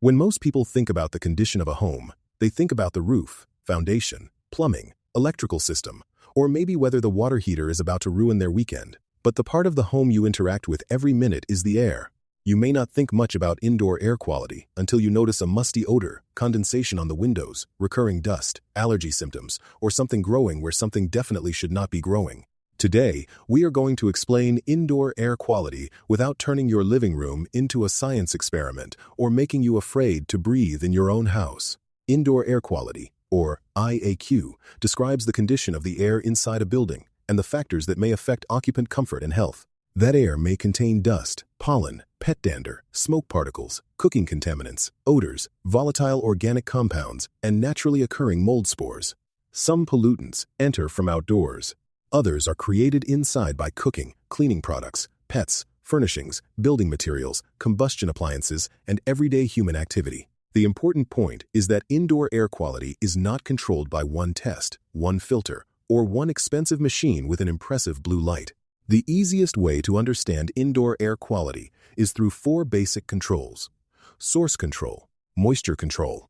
When most people think about the condition of a home, they think about the roof, foundation, plumbing, electrical system, or maybe whether the water heater is about to ruin their weekend. But the part of the home you interact with every minute is the air. You may not think much about indoor air quality until you notice a musty odor, condensation on the windows, recurring dust, allergy symptoms, or something growing where something definitely should not be growing. Today, we are going to explain indoor air quality without turning your living room into a science experiment or making you afraid to breathe in your own house. Indoor air quality, or IAQ, describes the condition of the air inside a building and the factors that may affect occupant comfort and health. That air may contain dust, pollen, pet dander, smoke particles, cooking contaminants, odors, volatile organic compounds, and naturally occurring mold spores. Some pollutants enter from outdoors. Others are created inside by cooking, cleaning products, pets, furnishings, building materials, combustion appliances, and everyday human activity. The important point is that indoor air quality is not controlled by one test, one filter, or one expensive machine with an impressive blue light. The easiest way to understand indoor air quality is through four basic controls: source control, moisture control,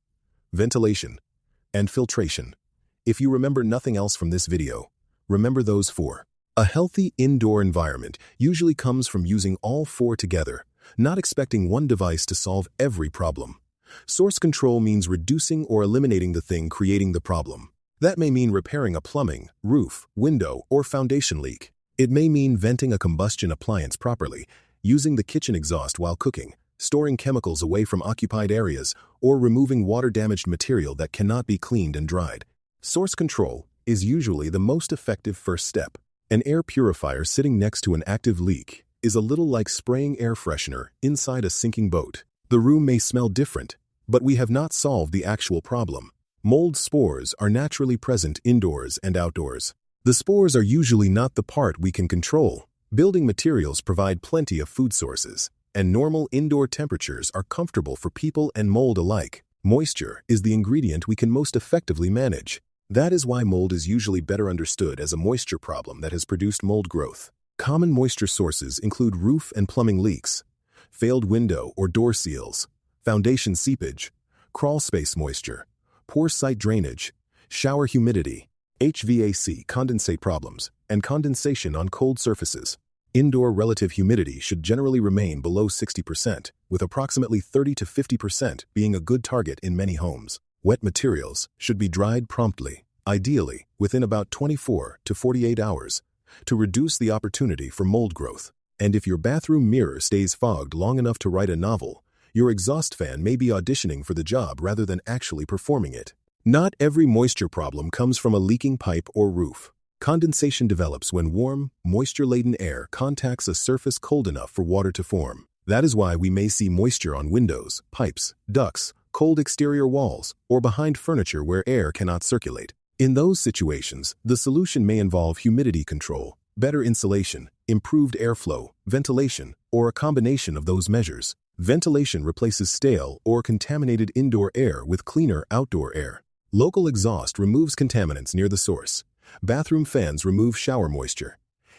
ventilation, and filtration. If you remember nothing else from this video, remember those four. A healthy indoor environment usually comes from using all four together, not expecting one device to solve every problem. Source control means reducing or eliminating the thing creating the problem. That may mean repairing a plumbing, roof, window, or foundation leak. It may mean venting a combustion appliance properly, using the kitchen exhaust while cooking, storing chemicals away from occupied areas, or removing water-damaged material that cannot be cleaned and dried. Source control is usually the most effective first step. An air purifier sitting next to an active leak is a little like spraying air freshener inside a sinking boat. The room may smell different, but we have not solved the actual problem. Mold spores are naturally present indoors and outdoors. The spores are usually not the part we can control. Building materials provide plenty of food sources, and normal indoor temperatures are comfortable for people and mold alike. Moisture is the ingredient we can most effectively manage. That is why mold is usually better understood as a moisture problem that has produced mold growth. Common moisture sources include roof and plumbing leaks, failed window or door seals, foundation seepage, crawl space moisture, poor site drainage, shower humidity, HVAC condensate problems, and condensation on cold surfaces. Indoor relative humidity should generally remain below 60%, with approximately 30 to 50% being a good target in many homes. Wet materials should be dried promptly, ideally within about 24 to 48 hours, to reduce the opportunity for mold growth. And if your bathroom mirror stays fogged long enough to write a novel, your exhaust fan may be auditioning for the job rather than actually performing it. Not every moisture problem comes from a leaking pipe or roof. Condensation develops when warm, moisture-laden air contacts a surface cold enough for water to form. That is why we may see moisture on windows, pipes, ducts, cold exterior walls, or behind furniture where air cannot circulate. In those situations, the solution may involve humidity control, better insulation, improved airflow, ventilation, or a combination of those measures. Ventilation replaces stale or contaminated indoor air with cleaner outdoor air. Local exhaust removes contaminants near the source. Bathroom fans remove shower moisture.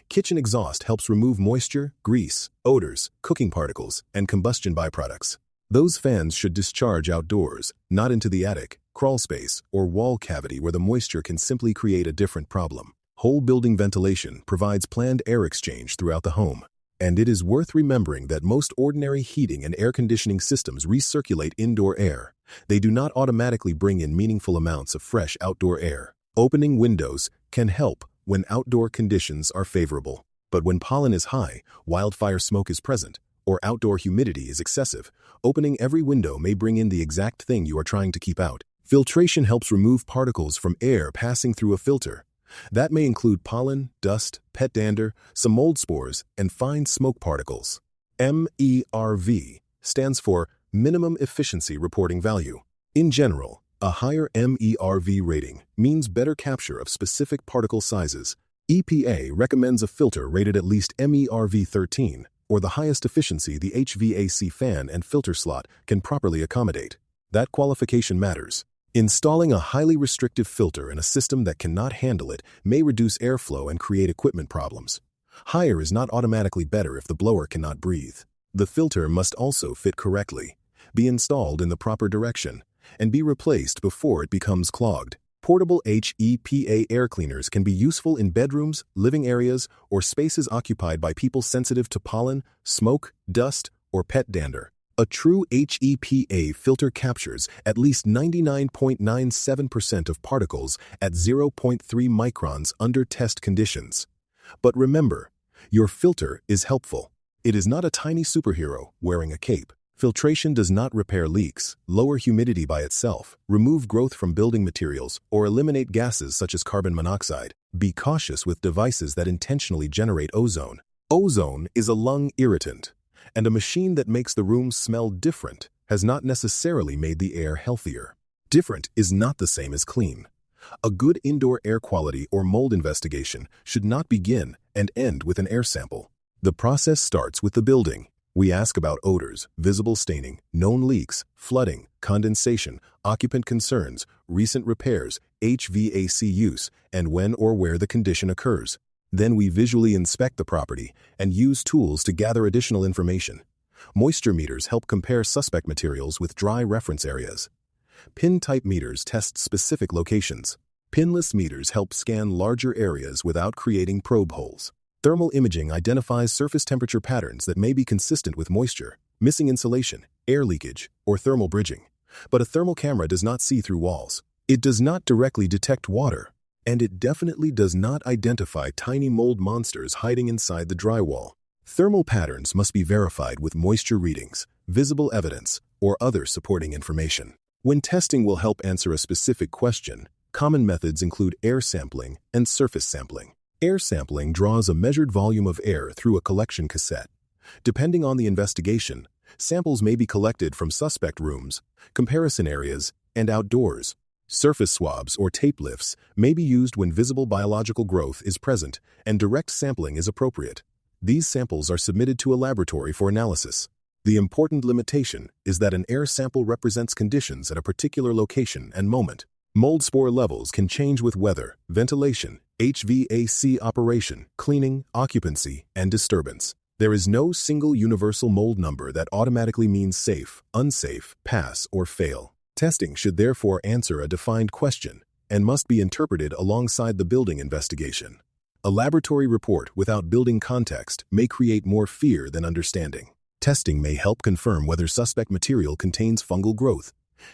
Kitchen exhaust helps remove moisture, grease, odors, cooking particles, and combustion byproducts. Those fans should discharge outdoors, not into the attic, crawl space, or wall cavity where the moisture can simply create a different problem. Whole building ventilation provides planned air exchange throughout the home. And it is worth remembering that most ordinary heating and air conditioning systems recirculate indoor air. They do not automatically bring in meaningful amounts of fresh outdoor air. Opening windows can help when outdoor conditions are favorable. But when pollen is high, wildfire smoke is present, or outdoor humidity is excessive, opening every window may bring in the exact thing you are trying to keep out. Filtration helps remove particles from air passing through a filter. That may include pollen, dust, pet dander, some mold spores, and fine smoke particles. MERV stands for Minimum Efficiency Reporting Value. In general, a higher MERV rating means better capture of specific particle sizes. EPA recommends a filter rated at least MERV 13, or the highest efficiency the HVAC fan and filter slot can properly accommodate. That qualification matters. Installing a highly restrictive filter in a system that cannot handle it may reduce airflow and create equipment problems. Higher is not automatically better if the blower cannot breathe. The filter must also fit correctly. be installed in the proper direction, and be replaced before it becomes clogged. Portable HEPA air cleaners can be useful in bedrooms, living areas, or spaces occupied by people sensitive to pollen, smoke, dust, or pet dander. A true HEPA filter captures at least 99.97% of particles at 0.3 microns under test conditions. But remember, your filter is helpful. It is not a tiny superhero wearing a cape. Filtration does not repair leaks, lower humidity by itself, remove growth from building materials, or eliminate gases such as carbon monoxide. Be cautious with devices that intentionally generate ozone. Ozone is a lung irritant, and a machine that makes the room smell different has not necessarily made the air healthier. Different is not the same as clean. A good indoor air quality or mold investigation should not begin and end with an air sample. The process starts with the building. We ask about odors, visible staining, known leaks, flooding, condensation, occupant concerns, recent repairs, HVAC use, and when or where the condition occurs. Then we visually inspect the property and use tools to gather additional information. Moisture meters help compare suspect materials with dry reference areas. Pin-type meters test specific locations. Pinless meters help scan larger areas without creating probe holes. Thermal imaging identifies surface temperature patterns that may be consistent with moisture, missing insulation, air leakage, or thermal bridging. But a thermal camera does not see through walls. It does not directly detect water, and it definitely does not identify tiny mold monsters hiding inside the drywall. Thermal patterns must be verified with moisture readings, visible evidence, or other supporting information. When testing will help answer a specific question, common methods include air sampling and surface sampling. Air sampling draws a measured volume of air through a collection cassette. Depending on the investigation, samples may be collected from suspect rooms, comparison areas, and outdoors. Surface swabs or tape lifts may be used when visible biological growth is present and direct sampling is appropriate. These samples are submitted to a laboratory for analysis. The important limitation is that an air sample represents conditions at a particular location and moment. Mold spore levels can change with weather, ventilation, HVAC operation, cleaning, occupancy, and disturbance. There is no single universal mold number that automatically means safe, unsafe, pass, or fail. Testing should therefore answer a defined question and must be interpreted alongside the building investigation. A laboratory report without building context may create more fear than understanding. Testing may help confirm whether suspect material contains fungal growth,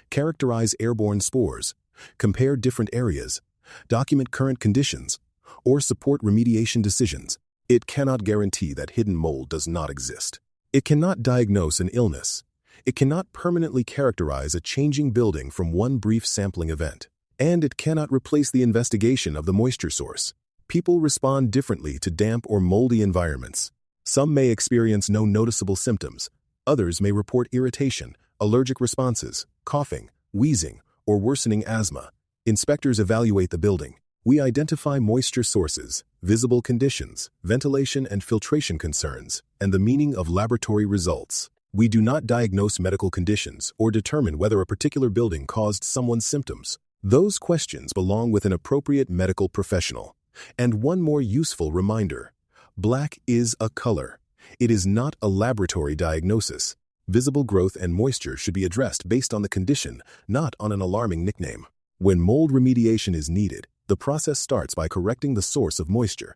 characterize airborne spores, compare different areas, document current conditions, or support remediation decisions. It cannot guarantee that hidden mold does not exist. It cannot diagnose an illness. It cannot permanently characterize a changing building from one brief sampling event. And it cannot replace the investigation of the moisture source. People respond differently to damp or moldy environments. Some may experience no noticeable symptoms. Others may report irritation, allergic responses, coughing, wheezing, or worsening asthma. Inspectors evaluate the building. We identify moisture sources, visible conditions, ventilation and filtration concerns, and the meaning of laboratory results. We do not diagnose medical conditions or determine whether a particular building caused someone's symptoms. Those questions belong with an appropriate medical professional. And one more useful reminder: black is a color. It is not a laboratory diagnosis. Visible growth and moisture should be addressed based on the condition, not on an alarming nickname. When mold remediation is needed, the process starts by correcting the source of moisture.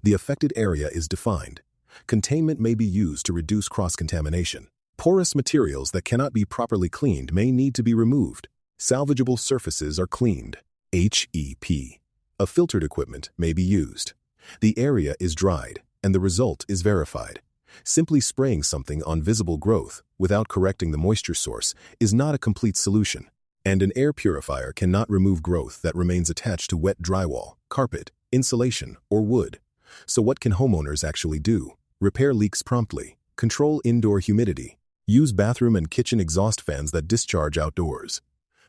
The affected area is defined. Containment may be used to reduce cross-contamination. Porous materials that cannot be properly cleaned may need to be removed. Salvageable surfaces are cleaned. HEP. A filtered equipment may be used. The area is dried, and the result is verified. Simply spraying something on visible growth without correcting the moisture source is not a complete solution. And an air purifier cannot remove growth that remains attached to wet drywall, carpet, insulation, or wood. So what can homeowners actually do? Repair leaks promptly. Control indoor humidity. Use bathroom and kitchen exhaust fans that discharge outdoors.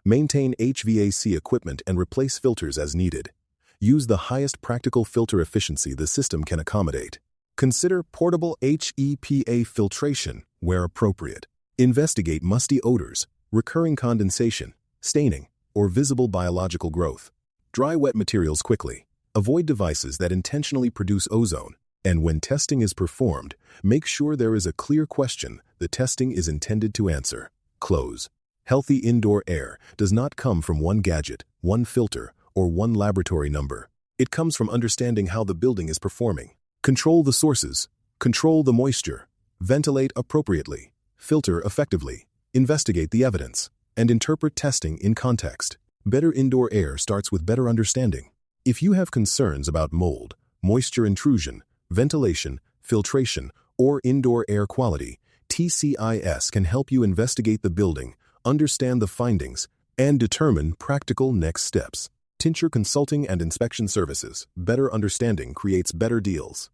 Maintain HVAC equipment and replace filters as needed. Use the highest practical filter efficiency the system can accommodate. Consider portable HEPA filtration where appropriate. Investigate musty odors, recurring condensation, staining, or visible biological growth. Dry wet materials quickly. Avoid devices that intentionally produce ozone. And when testing is performed, make sure there is a clear question the testing is intended to answer. close. Healthy indoor air does not come from one gadget, one filter, or one laboratory number. It comes from understanding how the building is performing. Control the sources. Control the moisture. Ventilate appropriately. Filter effectively. Investigate the evidence. And interpret testing in context. Better indoor air starts with better understanding. If you have concerns about mold, moisture intrusion, ventilation, filtration, or indoor air quality, TCIS can help you investigate the building, understand the findings, and determine practical next steps. Tincture Consulting and Inspection Services. Better understanding creates better deals.